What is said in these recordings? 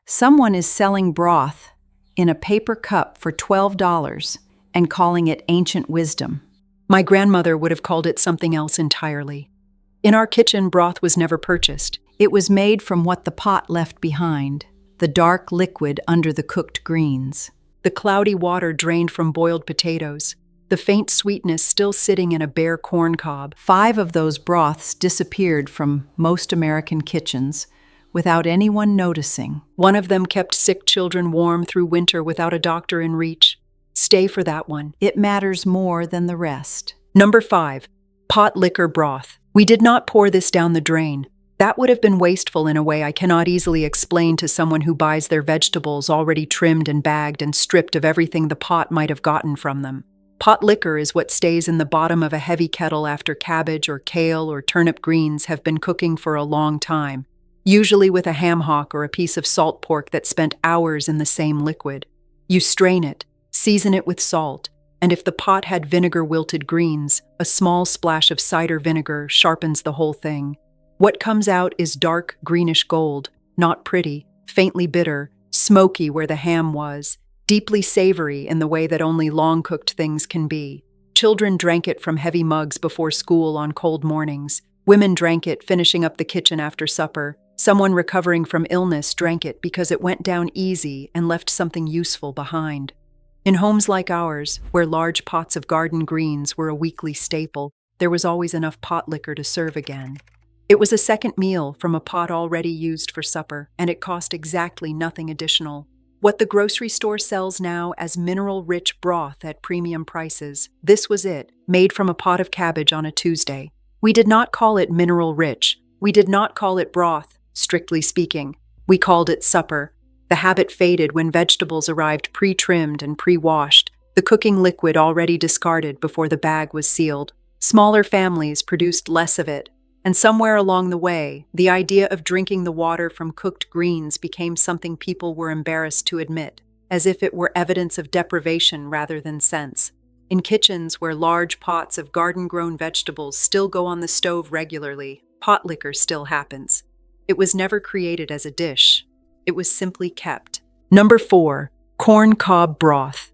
Someone is selling broth in a paper cup for $12 and calling it ancient wisdom. My grandmother would have called it something else entirely. In our kitchen, broth was never purchased. It was made from what the pot left behind, the dark liquid under the cooked greens, the cloudy water drained from boiled potatoes, the faint sweetness still sitting in a bare corn cob. 5 of those broths disappeared from most American kitchens without anyone noticing. One of them kept sick children warm through winter without a doctor in reach. Stay for that one. It matters more than the rest. Number 5, pot likker broth. We did not pour this down the drain. That would have been wasteful in a way I cannot easily explain to someone who buys their vegetables already trimmed and bagged and stripped of everything the pot might have gotten from them. Pot likker is what stays in the bottom of a heavy kettle after cabbage or kale or turnip greens have been cooking for a long time, usually with a ham hock or a piece of salt pork that spent hours in the same liquid. You strain it, season it with salt, and if the pot had vinegar-wilted greens, a small splash of cider vinegar sharpens the whole thing. What comes out is dark greenish gold, not pretty, faintly bitter, smoky where the ham was, deeply savory in the way that only long-cooked things can be. Children drank it from heavy mugs before school on cold mornings. Women drank it finishing up the kitchen after supper. Someone recovering from illness drank it because it went down easy and left something useful behind. In homes like ours, where large pots of garden greens were a weekly staple, there was always enough pot likker to serve again. It was a second meal from a pot already used for supper, and it cost exactly nothing additional. What the grocery store sells now as mineral-rich broth at premium prices, this was it, made from a pot of cabbage on a Tuesday. We did not call it mineral-rich. We did not call it broth, strictly speaking. We called it supper. The habit faded when vegetables arrived pre-trimmed and pre-washed, the cooking liquid already discarded before the bag was sealed. Smaller families produced less of it, and somewhere along the way, the idea of drinking the water from cooked greens became something people were embarrassed to admit, as if it were evidence of deprivation rather than sense. In kitchens where large pots of garden-grown vegetables still go on the stove regularly, pot likker still happens. It was never created as a dish. It was simply kept. Number 4, corn cob broth.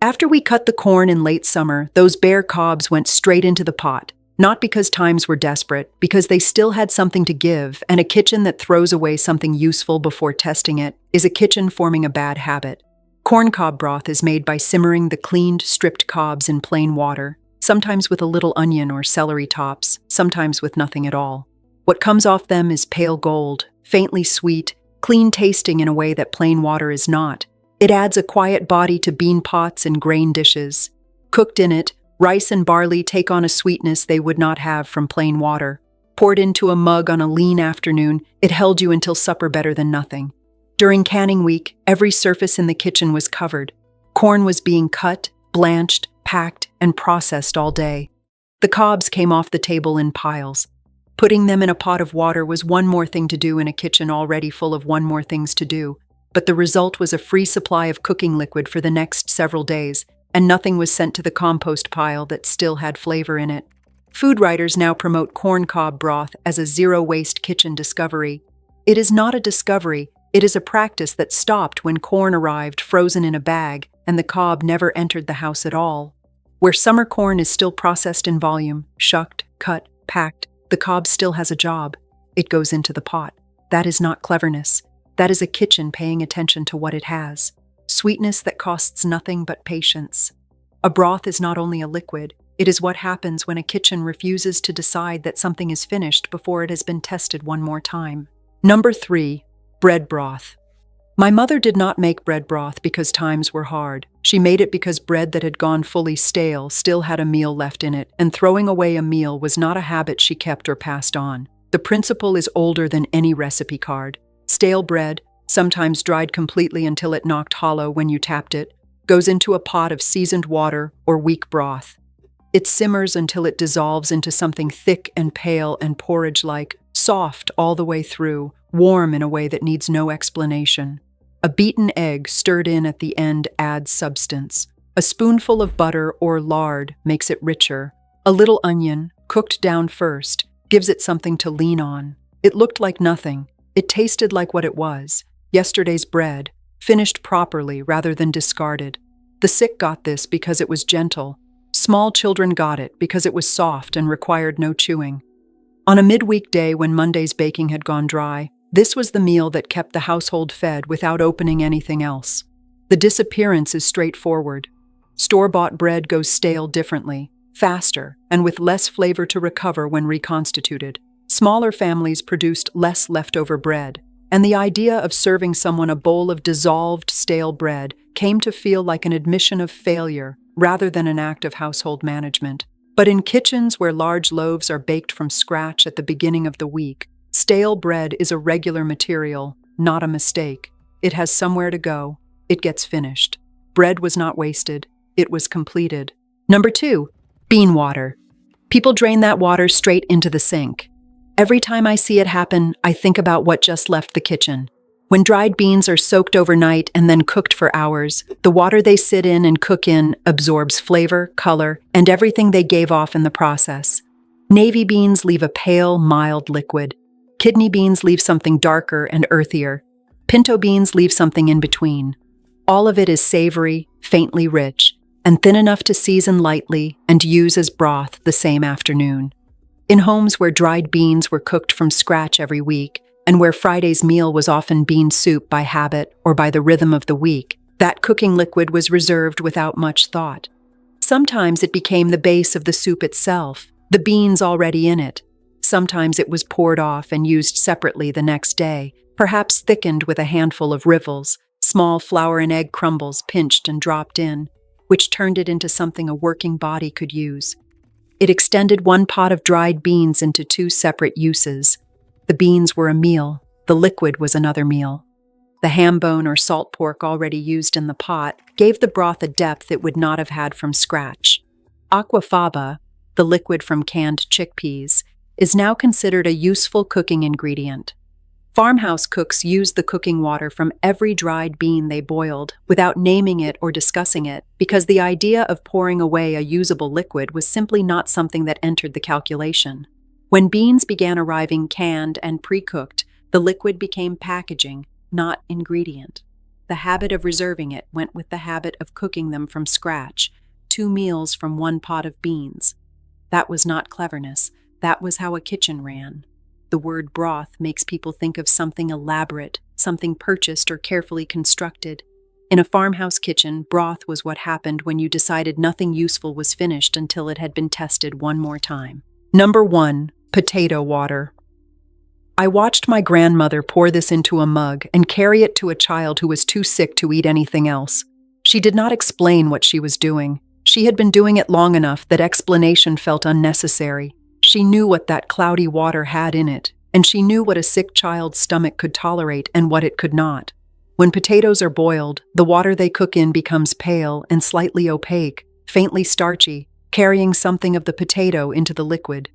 After we cut the corn in late summer, those bare cobs went straight into the pot. Not because times were desperate, because they still had something to give, and a kitchen that throws away something useful before testing it is a kitchen forming a bad habit. Corn cob broth is made by simmering the cleaned, stripped cobs in plain water, sometimes with a little onion or celery tops, sometimes with nothing at all. What comes off them is pale gold, faintly sweet, clean tasting in a way that plain water is not. It adds a quiet body to bean pots and grain dishes. Cooked in it, rice and barley take on a sweetness they would not have from plain water. Poured into a mug on a lean afternoon, it held you until supper better than nothing. During canning week, every surface in the kitchen was covered. Corn was being cut, blanched, packed, and processed all day. The cobs came off the table in piles. Putting them in a pot of water was one more thing to do in a kitchen already full of one more things to do, but the result was a free supply of cooking liquid for the next several days, and nothing was sent to the compost pile that still had flavor in it. Food writers now promote corn cob broth as a zero-waste kitchen discovery. It is not a discovery, it is a practice that stopped when corn arrived frozen in a bag and the cob never entered the house at all. Where summer corn is still processed in volume, shucked, cut, packed, the cob still has a job. It goes into the pot. That is not cleverness. That is a kitchen paying attention to what it has. Sweetness that costs nothing but patience. A broth is not only a liquid, it is what happens when a kitchen refuses to decide that something is finished before it has been tested one more time. Number 3, bread broth. My mother did not make bread broth because times were hard. She made it because bread that had gone fully stale still had a meal left in it, and throwing away a meal was not a habit she kept or passed on. The principle is older than any recipe card. Stale bread, sometimes dried completely until it knocked hollow when you tapped it, goes into a pot of seasoned water or weak broth. It simmers until it dissolves into something thick and pale and porridge-like, soft all the way through, warm in a way that needs no explanation. A beaten egg stirred in at the end adds substance. A spoonful of butter or lard makes it richer. A little onion, cooked down first, gives it something to lean on. It looked like nothing. It tasted like what it was. Yesterday's bread, finished properly rather than discarded. The sick got this because it was gentle. Small children got it because it was soft and required no chewing. On a midweek day when Monday's baking had gone dry, this was the meal that kept the household fed without opening anything else. The disappearance is straightforward. Store-bought bread goes stale differently, faster, and with less flavor to recover when reconstituted. Smaller families produced less leftover bread, and the idea of serving someone a bowl of dissolved, stale bread came to feel like an admission of failure rather than an act of household management. But in kitchens where large loaves are baked from scratch at the beginning of the week, stale bread is a regular material, not a mistake. It has somewhere to go. It gets finished. Bread was not wasted. It was completed. Number 2, bean water. People drain that water straight into the sink. Every time I see it happen, I think about what just left the kitchen. When dried beans are soaked overnight and then cooked for hours, the water they sit in and cook in absorbs flavor, color, and everything they gave off in the process. Navy beans leave a pale, mild liquid. Kidney beans leave something darker and earthier. Pinto beans leave something in between. All of it is savory, faintly rich, and thin enough to season lightly and use as broth the same afternoon. In homes where dried beans were cooked from scratch every week, and where Friday's meal was often bean soup by habit or by the rhythm of the week, that cooking liquid was reserved without much thought. Sometimes it became the base of the soup itself, the beans already in it. Sometimes it was poured off and used separately the next day, perhaps thickened with a handful of rivels, small flour and egg crumbles pinched and dropped in, which turned it into something a working body could use. It extended one pot of dried beans into 2 separate uses. The beans were a meal, the liquid was another meal. The ham bone or salt pork already used in the pot gave the broth a depth it would not have had from scratch. Aquafaba, the liquid from canned chickpeas, is now considered a useful cooking ingredient. Farmhouse cooks used the cooking water from every dried bean they boiled without naming it or discussing it because the idea of pouring away a usable liquid was simply not something that entered the calculation. When beans began arriving canned and pre-cooked, the liquid became packaging, not ingredient. The habit of reserving it went with the habit of cooking them from scratch, 2 meals from 1 pot of beans. That was not cleverness. That was how a kitchen ran. The word broth makes people think of something elaborate, something purchased or carefully constructed. In a farmhouse kitchen, broth was what happened when you decided nothing useful was finished until it had been tested one more time. Number 1, potato water. I watched my grandmother pour this into a mug and carry it to a child who was too sick to eat anything else. She did not explain what she was doing. She had been doing it long enough that explanation felt unnecessary. She knew what that cloudy water had in it, and she knew what a sick child's stomach could tolerate and what it could not. When potatoes are boiled, the water they cook in becomes pale and slightly opaque, faintly starchy, carrying something of the potato into the liquid.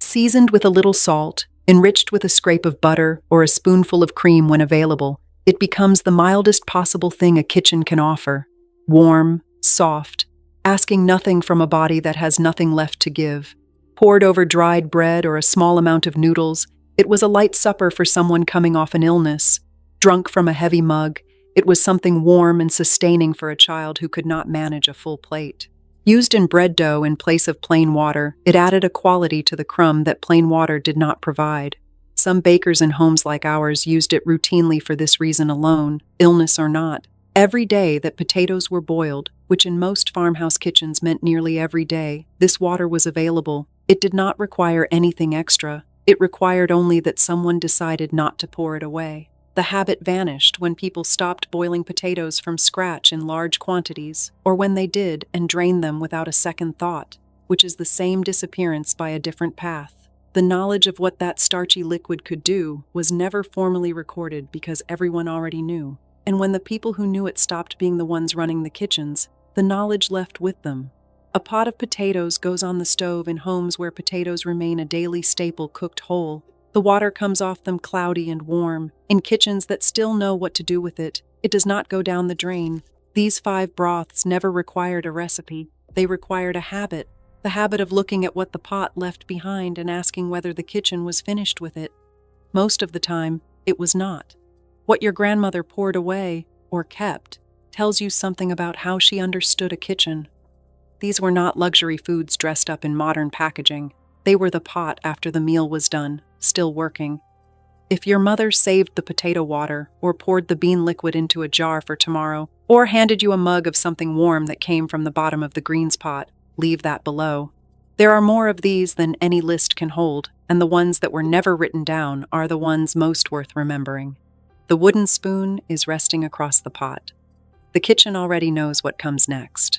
Seasoned with a little salt, enriched with a scrape of butter or a spoonful of cream when available, it becomes the mildest possible thing a kitchen can offer. Warm, soft, asking nothing from a body that has nothing left to give. Poured over dried bread or a small amount of noodles, it was a light supper for someone coming off an illness. Drunk from a heavy mug, it was something warm and sustaining for a child who could not manage a full plate. Used in bread dough in place of plain water, it added a quality to the crumb that plain water did not provide. Some bakers in homes like ours used it routinely for this reason alone, illness or not. Every day that potatoes were boiled, which in most farmhouse kitchens meant nearly every day, this water was available. It did not require anything extra. It required only that someone decided not to pour it away. The habit vanished when people stopped boiling potatoes from scratch in large quantities, or when they did and drained them without a second thought, which is the same disappearance by a different path. The knowledge of what that starchy liquid could do was never formally recorded because everyone already knew. And when the people who knew it stopped being the ones running the kitchens, the knowledge left with them. A pot of potatoes goes on the stove in homes where potatoes remain a daily staple cooked whole. The water comes off them cloudy and warm. In kitchens that still know what to do with it, it does not go down the drain. These 5 broths never required a recipe. They required a habit, the habit of looking at what the pot left behind and asking whether the kitchen was finished with it. Most of the time, it was not. What your grandmother poured away, or kept, tells you something about how she understood a kitchen. These were not luxury foods dressed up in modern packaging. They were the pot after the meal was done, still working. If your mother saved the potato water, or poured the bean liquid into a jar for tomorrow, or handed you a mug of something warm that came from the bottom of the greens pot, leave that below. There are more of these than any list can hold, and the ones that were never written down are the ones most worth remembering. The wooden spoon is resting across the pot. The kitchen already knows what comes next.